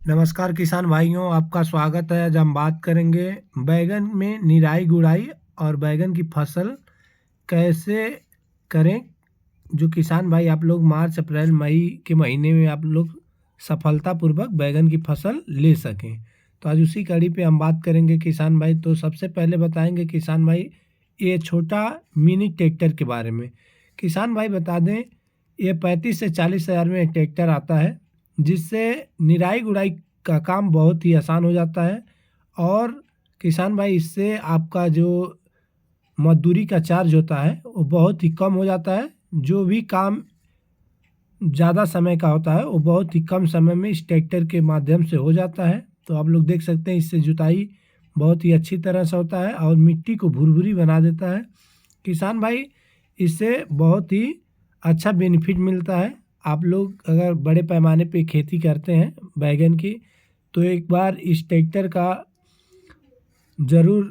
नमस्कार किसान भाइयों, आपका स्वागत है। आज हम बात करेंगे बैगन में निराई गुड़ाई और बैगन की फसल कैसे करें। जो किसान भाई आप लोग मार्च अप्रैल मई के महीने में आप लोग सफलतापूर्वक बैगन की फसल ले सकें। तो आज उसी कड़ी पे हम बात करेंगे किसान भाई। तो सबसे पहले बताएंगे किसान भाई ये छोटा मिनी ट्रैक्टर के बारे में। किसान भाई बता दें, ये 35 से 40 हज़ार में एक ट्रैक्टर आता है, जिससे निराई गुड़ाई का काम बहुत ही आसान हो जाता है। और किसान भाई इससे आपका जो मजदूरी का चार्ज होता है वो बहुत ही कम हो जाता है। जो भी काम ज़्यादा समय का होता है वो बहुत ही कम समय में इस ट्रैक्टर के माध्यम से हो जाता है। तो आप लोग देख सकते हैं इससे जुताई बहुत ही अच्छी तरह से होता है और मिट्टी को भुरभुरी बना देता है। किसान भाई इससे बहुत ही अच्छा बेनिफिट मिलता है। आप लोग अगर बड़े पैमाने पे खेती करते हैं बैगन की, तो एक बार इस ट्रैक्टर का ज़रूर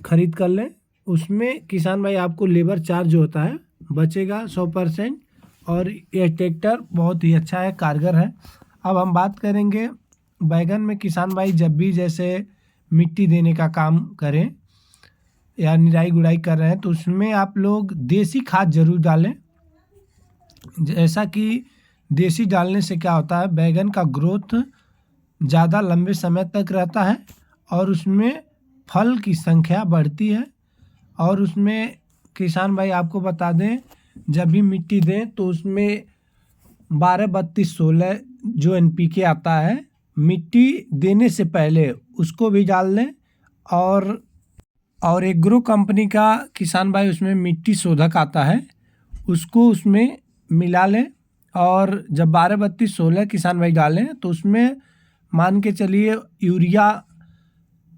ख़रीद कर लें। उसमें किसान भाई आपको लेबर चार्ज जो होता है बचेगा 100%। और यह ट्रैक्टर बहुत ही अच्छा है, कारगर है। अब हम बात करेंगे बैगन में किसान भाई जब भी जैसे मिट्टी देने का काम करें या निराई गुड़ाई कर रहे हैं तो उसमें आप लोग देसी खाद ज़रूर डालें। जैसा कि देसी डालने से क्या होता है, बैगन का ग्रोथ ज़्यादा लंबे समय तक रहता है और उसमें फल की संख्या बढ़ती है। और उसमें किसान भाई आपको बता दें, जब भी मिट्टी दें तो उसमें 12-32-16 जो NPK आता है, मिट्टी देने से पहले उसको भी डाल दें। और एग्रो कंपनी का किसान भाई उसमें मिट्टी शोधक आता है, उसको उसमें मिला लें। और जब 12-32-16 किसान भाई डालें तो उसमें मान के चलिए यूरिया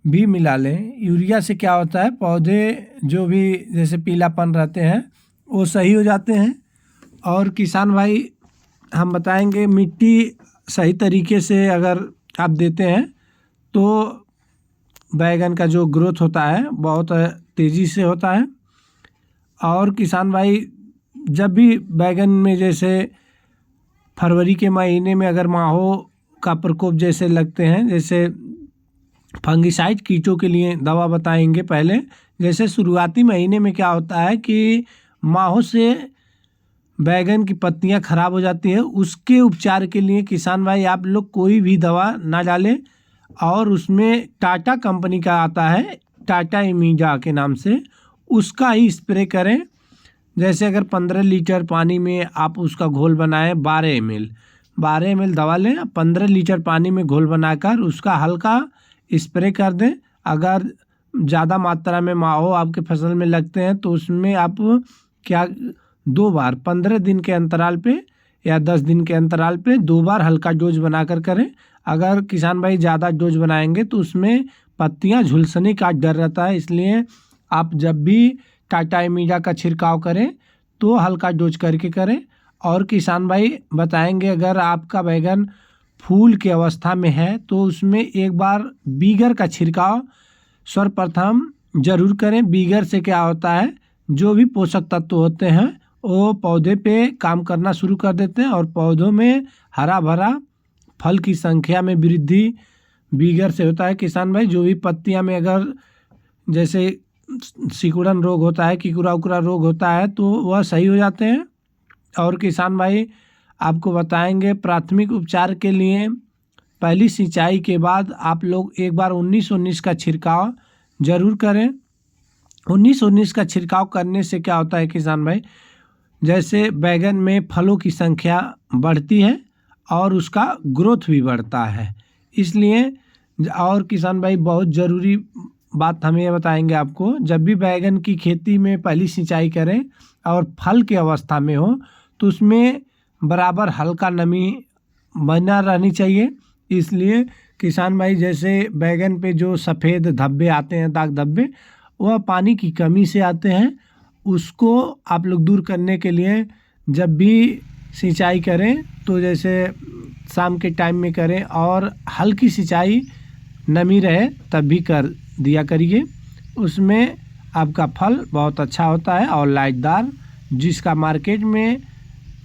भी मिला लें। यूरिया से क्या होता है, पौधे जो भी जैसे पीलापन रहते हैं वो सही हो जाते हैं। और किसान भाई हम बताएंगे मिट्टी सही तरीके से अगर आप देते हैं तो बैगन का जो ग्रोथ होता है बहुत तेज़ी से होता है। और किसान भाई जब भी बैगन में जैसे फरवरी के महीने में अगर माहो का प्रकोप जैसे लगते हैं, जैसे फंगिसाइड कीटों के लिए दवा बताएंगे पहले। जैसे शुरुआती महीने में क्या होता है कि माहो से बैगन की पत्तियां खराब हो जाती है, उसके उपचार के लिए किसान भाई आप लोग कोई भी दवा ना डालें। और उसमें टाटा कंपनी का आता है, टाटा इमीडा के नाम से, उसका ही स्प्रे करें। जैसे अगर 15 लीटर पानी में आप उसका घोल बनाएं, 12 ml दवा लें, 15 लीटर पानी में घोल बनाकर उसका हल्का स्प्रे कर दें। अगर ज़्यादा मात्रा में माहो आपके फसल में लगते हैं तो उसमें आप क्या 2 बार 15 दिन के अंतराल पे या 10 दिन के अंतराल पे 2 बार हल्का डोज बनाकर करें। अगर किसान भाई ज़्यादा डोज बनाएंगे तो उसमें पत्तियां झुलसने का डर रहता है, इसलिए आप जब भी टाटा इमीडा का छिड़काव करें तो हल्का डोज करके करें। और किसान भाई बताएंगे अगर आपका बैगन फूल की अवस्था में है तो उसमें एक बार बीगर का छिड़काव सर्वप्रथम जरूर करें। बीगर से क्या होता है, जो भी पोषक तत्व होते हैं वो पौधे पे काम करना शुरू कर देते हैं और पौधों में हरा भरा फल की संख्या में वृद्धि बीगर से होता है। किसान भाई जो भी पत्तियां में अगर जैसे सिकुड़न रोग होता है, किकुरा उकुरा रोग होता है तो वह सही हो जाते हैं। और किसान भाई आपको बताएंगे प्राथमिक उपचार के लिए पहली सिंचाई के बाद आप लोग एक बार 19-19 का छिड़काव जरूर करें। 19-19 का छिड़काव करने से क्या होता है किसान भाई, जैसे बैगन में फलों की संख्या बढ़ती है और उसका ग्रोथ भी बढ़ता है। इसलिए और किसान भाई बहुत ज़रूरी बात हम ये बताएंगे आपको, जब भी बैगन की खेती में पहली सिंचाई करें और फल की अवस्था में हो तो उसमें बराबर हल्का नमी बना रहनी चाहिए। इसलिए किसान भाई जैसे बैगन पे जो सफ़ेद धब्बे आते हैं, दाग धब्बे, वह पानी की कमी से आते हैं। उसको आप लोग दूर करने के लिए जब भी सिंचाई करें तो जैसे शाम के टाइम में करें और हल्की सिंचाई नमी रहे तब भी कर दिया करिए। उसमें आपका फल बहुत अच्छा होता है और लाइटदार, जिसका मार्केट में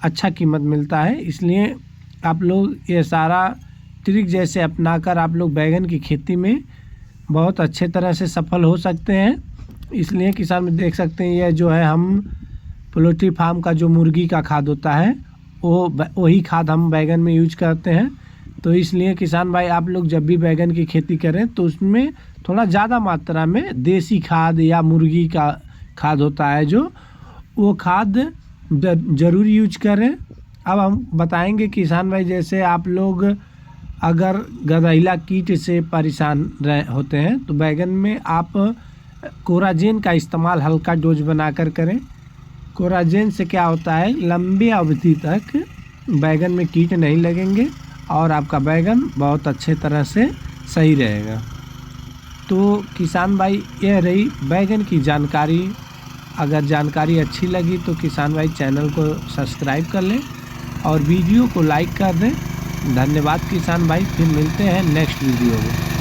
अच्छा कीमत मिलता है। इसलिए आप लोग ये सारा ट्रिक जैसे अपनाकर आप लोग बैगन की खेती में बहुत अच्छे तरह से सफल हो सकते हैं। इसलिए किसान में देख सकते हैं, यह जो है हम पोल्ट्री फार्म का जो मुर्गी का खाद होता है वही खाद हम बैगन में यूज करते हैं। तो इसलिए किसान भाई आप लोग जब भी बैगन की खेती करें तो उसमें थोड़ा ज़्यादा मात्रा में देसी खाद या मुर्गी का खाद होता है जो वो खाद ज़रूर यूज करें। अब हम बताएंगे किसान भाई, जैसे आप लोग अगर गधइला कीट से परेशान होते हैं तो बैगन में आप कोराजेन का इस्तेमाल हल्का डोज बनाकर करें। कोराजेन से क्या होता है, लंबी अवधि तक बैगन में कीट नहीं लगेंगे और आपका बैगन बहुत अच्छे तरह से सही रहेगा। तो किसान भाई यह रही बैगन की जानकारी। अगर जानकारी अच्छी लगी तो किसान भाई चैनल को सब्सक्राइब कर लें और वीडियो को लाइक कर दें। धन्यवाद किसान भाई, फिर मिलते हैं नेक्स्ट वीडियो में।